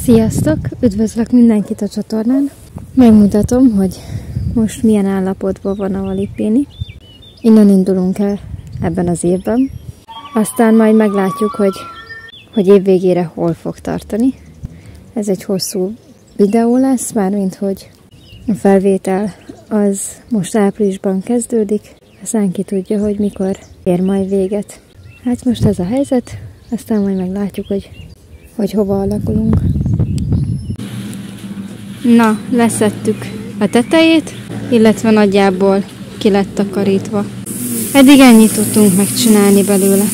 Sziasztok! Üdvözlök mindenkit a csatornán! Megmutatom, hogy most milyen állapotban van a Valipini. Innen indulunk el ebben az évben. Aztán majd meglátjuk, hogy év végére hol fog tartani. Ez egy hosszú videó lesz, mármint hogy a felvétel az most áprilisban kezdődik. Aztán ki tudja, hogy mikor ér majd véget. Hát most ez a helyzet, aztán majd meglátjuk, hogy hova alakulunk. Na, leszettük a tetejét, illetve nagyjából ki lett takarítva. Eddig ennyit tudtunk megcsinálni belőle.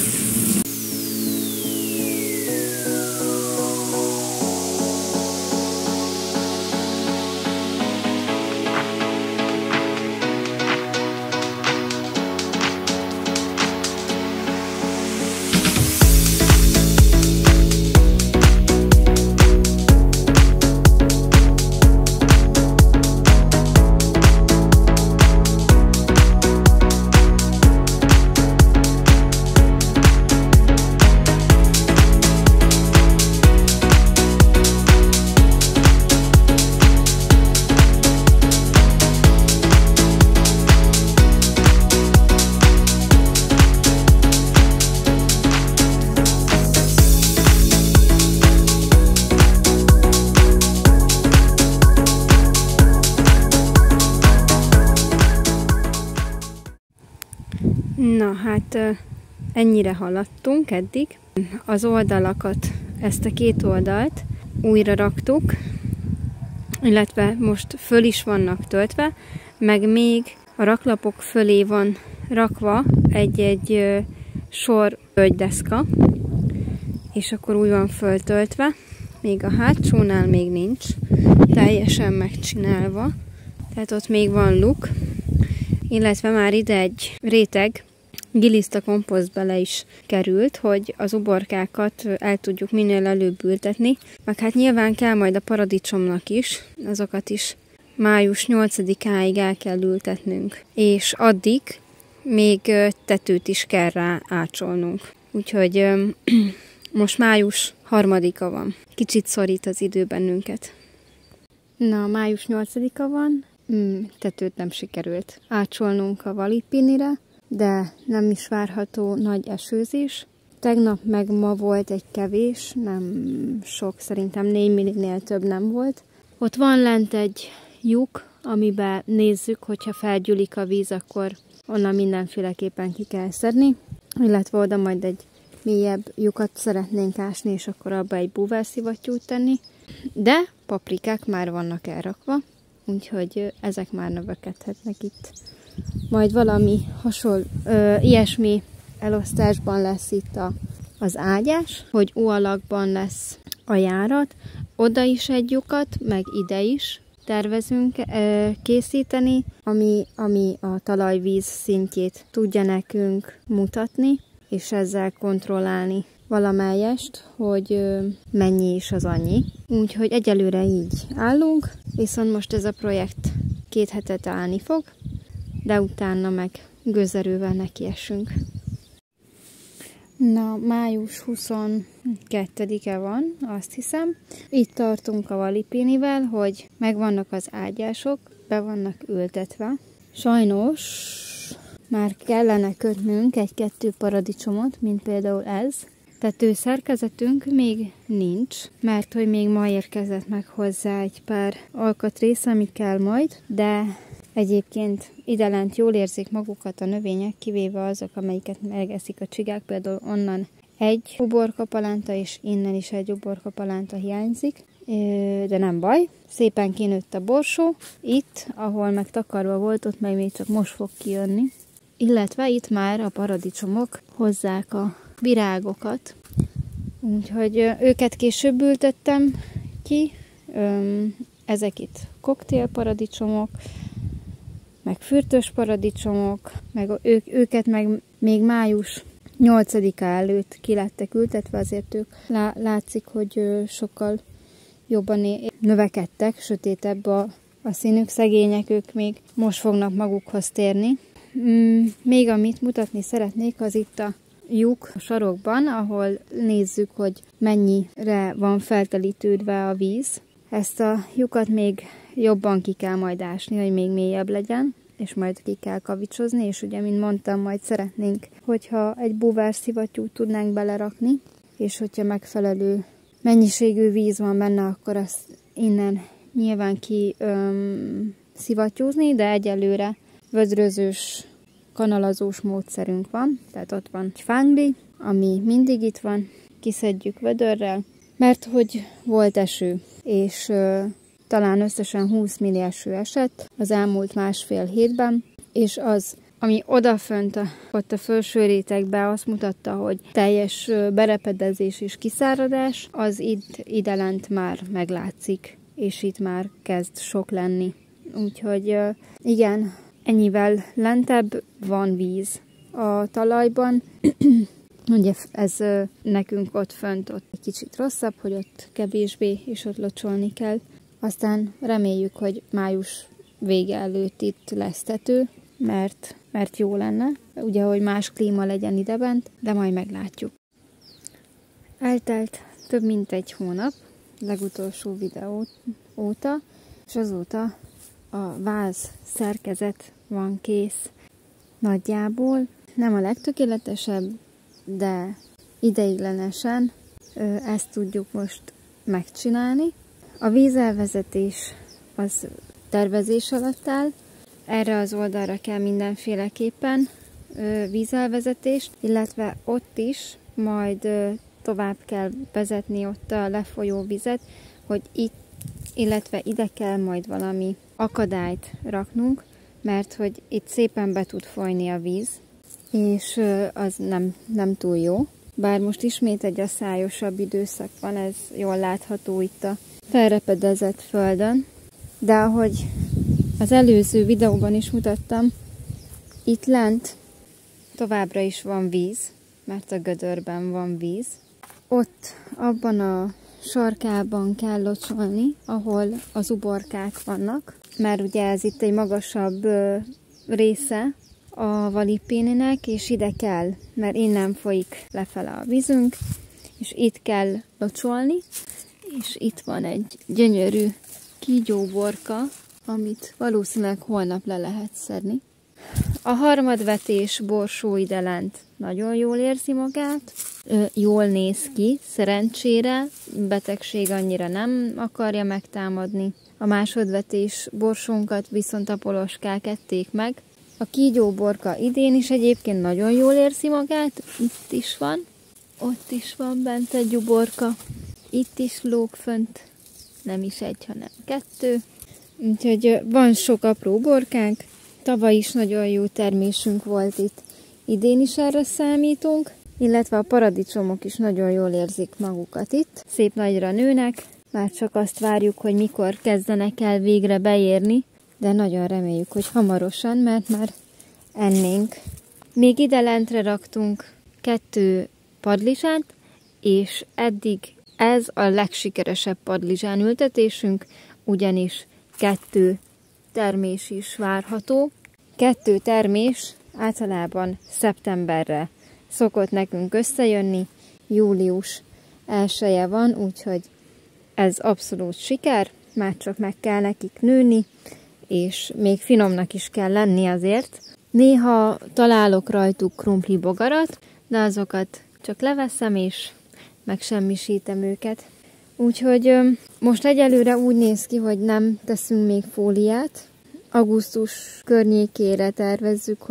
Na hát ennyire haladtunk eddig. Az oldalakat, ezt a két oldalt újra raktuk, illetve most föl is vannak töltve, meg még a raklapok fölé van rakva egy sor tölgydeszka, és akkor úgy van föltöltve. Még a hátsónál még nincs teljesen megcsinálva, tehát ott még van luk, illetve már ide egy réteg giliszta komposzt bele is került, hogy az uborkákat el tudjuk minél előbb ültetni. Meg hát nyilván kell majd a paradicsomnak is, azokat is május 8-áig el kell ültetnünk. És addig még tetőt is kell rá ácsolnunk. Úgyhogy most május 3-a van. Kicsit szorít az idő bennünket. Na, május 8-a van. Tetőt nem sikerült ácsolnunk a Valipinire, de nem is várható nagy esőzés. Tegnap meg ma volt egy kevés, nem sok, szerintem 4 millinél több nem volt. Ott van lent egy lyuk, amiben nézzük, hogyha felgyűlik a víz, akkor onnan mindenféleképpen ki kell szedni, illetve oda majd egy mélyebb lyukat szeretnénk ásni, és akkor abba egy búvászivattyút tenni. De paprikák már vannak elrakva, úgyhogy ezek már növekedhetnek itt. Majd valami hasonló, ilyesmi elosztásban lesz itt az ágyás, hogy U alakban lesz a járat. Oda is egy lyukat, meg ide is tervezünk készíteni, ami a talajvíz szintjét tudja nekünk mutatni, és ezzel kontrollálni valamelyest, hogy mennyi is az annyi. Úgyhogy egyelőre így állunk, viszont most ez a projekt 2 hetet állni fog, de utána meg gőzerővel nekiesünk. Na, május 22-e van, azt hiszem. Itt tartunk a Valipinivel, hogy megvannak az ágyások, be vannak ültetve. Sajnos már kellene kötnünk 1-2 paradicsomot, mint például ez. Tetőszerkezetünk még nincs, mert hogy még ma érkezett meg hozzá egy pár alkatrész, ami kell majd, de egyébként idelent jól érzik magukat a növények, kivéve azok, amelyiket megeszik a csigák, például onnan egy uborkapalánta, és innen is egy uborkapalánta hiányzik, de nem baj. Szépen kinőtt a borsó, itt, ahol meg takarva volt, ott meg még csak most fog kijönni, illetve itt már a paradicsomok hozzák a virágokat, úgyhogy őket később ültettem ki, ezek itt koktélparadicsomok, meg fürtös paradicsomok, meg őket meg még május 8-a előtt ki lettek ültetve, azért ők látszik, hogy sokkal jobban növekedtek, sötétebb a színük, szegények, ők még most fognak magukhoz térni. Még amit mutatni szeretnék, az itt a lyuk a sarokban, ahol nézzük, hogy mennyire van feltelítődve a víz. Ezt a lyukat még jobban ki kell majd ásni, hogy még mélyebb legyen, és majd ki kell kavicsozni, és ugye, mint mondtam, majd szeretnénk, hogyha egy búvárszivattyút tudnánk belerakni, és hogyha megfelelő mennyiségű víz van benne, akkor azt innen nyilván ki szivattyúzni, de egyelőre vödrözős, kanalazós módszerünk van, tehát ott van egy fángli, ami mindig itt van, kiszedjük vödörrel, mert hogy volt eső, és talán összesen 20 milli eső esett az elmúlt másfél hétben, és az, ami odafönt ott a felső rétegben azt mutatta, hogy teljes berepedezés és kiszáradás, az idelent már meglátszik, és itt már kezd sok lenni. Úgyhogy igen, ennyivel lentebb van víz a talajban. Ugye ez nekünk ott fönt ott egy kicsit rosszabb, hogy ott kevésbé, és ott locsolni kell. Aztán reméljük, hogy május vége előtt itt lesz tető, mert jó lenne, ugye, hogy más klíma legyen idebent, de majd meglátjuk. Eltelt több mint egy hónap, legutolsó videó óta, és azóta a váz szerkezet van kész nagyjából. Nem a legtökéletesebb, de ideiglenesen ezt tudjuk most megcsinálni. A vízelvezetés az tervezés alatt áll. Erre az oldalra kell mindenféleképpen vízelvezetést, illetve ott is majd tovább kell vezetni ott a lefolyó vizet, hogy itt, illetve ide kell majd valami akadályt raknunk, mert hogy itt szépen be tud folyni a víz, és az nem túl jó. Bár most ismét egy asszályosabb időszak van, ez jól látható itt a felrepedezett földön, de ahogy az előző videóban is mutattam, itt lent továbbra is van víz, mert a gödörben van víz. Ott, abban a sarkában kell locsolni, ahol az uborkák vannak, mert ugye ez itt egy magasabb része a Valipéninek, és ide kell, mert innen folyik lefele a vízünk, és itt kell locsolni, és itt van egy gyönyörű kígyóborka, amit valószínűleg holnap le lehet szedni. A harmadvetés borsó ide lent nagyon jól érzi magát, jól néz ki, szerencsére, betegség annyira nem akarja megtámadni. A másodvetés borsónkat viszont a poloskák ették meg. A kígyóborka idén is egyébként nagyon jól érzi magát, itt is van, ott is van bent egy uborka, itt is lóg fönt, nem is egy, hanem kettő. Úgyhogy van sok apró uborkánk, tavaly is nagyon jó termésünk volt itt, idén is erre számítunk, illetve a paradicsomok is nagyon jól érzik magukat itt. Szép nagyra nőnek, már csak azt várjuk, hogy mikor kezdenek el végre beérni, de nagyon reméljük, hogy hamarosan, mert már ennénk. Még ide lentre raktunk 2 padlizsánt, és eddig ez a legsikeresebb padlizsán ültetésünk, ugyanis 2 termés is várható. 2 termés általában szeptemberre szokott nekünk összejönni, július 1-e van, úgyhogy ez abszolút siker, már csak meg kell nekik nőni, és még finomnak is kell lenni azért. Néha találok rajtuk krumpli bogarat, de azokat csak leveszem, és megsemmisítem őket. Úgyhogy most egyelőre úgy néz ki, hogy nem teszünk még fóliát. Augusztus környékére tervezzük,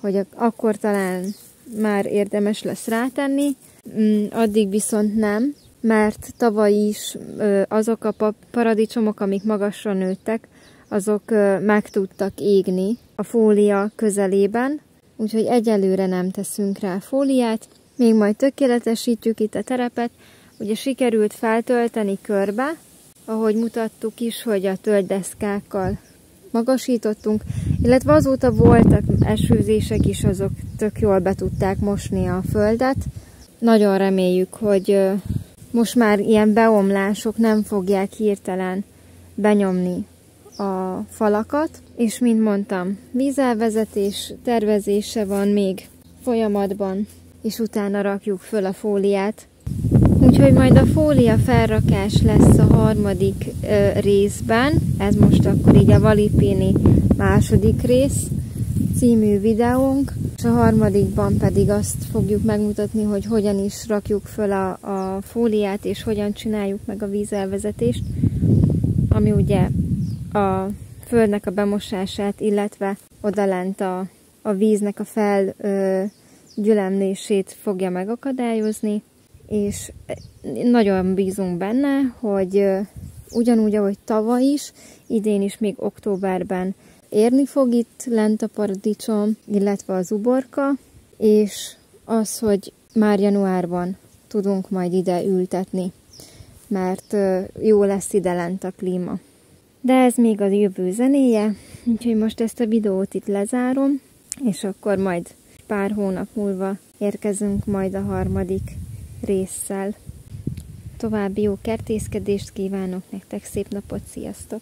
hogy akkor talán már érdemes lesz rátenni. Addig viszont nem, mert tavaly is azok a paradicsomok, amik magasra nőttek, azok meg tudtak égni a fólia közelében, úgyhogy egyelőre nem teszünk rá fóliát. Még majd tökéletesítjük itt a terepet. Ugye sikerült feltölteni körbe, ahogy mutattuk is, hogy a tölgydeszkákkal magasítottunk, illetve azóta voltak esőzések is, azok tök jól be tudták mosni a földet. Nagyon reméljük, hogy most már ilyen beomlások nem fogják hirtelen benyomni a falakat, és mint mondtam, vízelvezetés tervezése van még folyamatban, és utána rakjuk föl a fóliát. Úgyhogy majd a fólia felrakás lesz a harmadik részben, ez most akkor így a Valipini második rész című videónk, és a harmadikban pedig azt fogjuk megmutatni, hogy hogyan is rakjuk föl a fóliát, és hogyan csináljuk meg a vízelvezetést, ami ugye a földnek a bemosását, illetve odalent a víznek a felgyülemlését fogja megakadályozni, és nagyon bízunk benne, hogy ugyanúgy, ahogy tavaly is, idén is még októberben érni fog itt lent a paradicsom, illetve az uborka, és az, hogy már januárban tudunk majd ide ültetni, mert jó lesz ide lent a klíma. De ez még a jövő zenéje, úgyhogy most ezt a videót itt lezárom, és akkor majd pár hónap múlva érkezünk majd a harmadik résszel. További jó kertészkedést kívánok nektek, szép napot, sziasztok!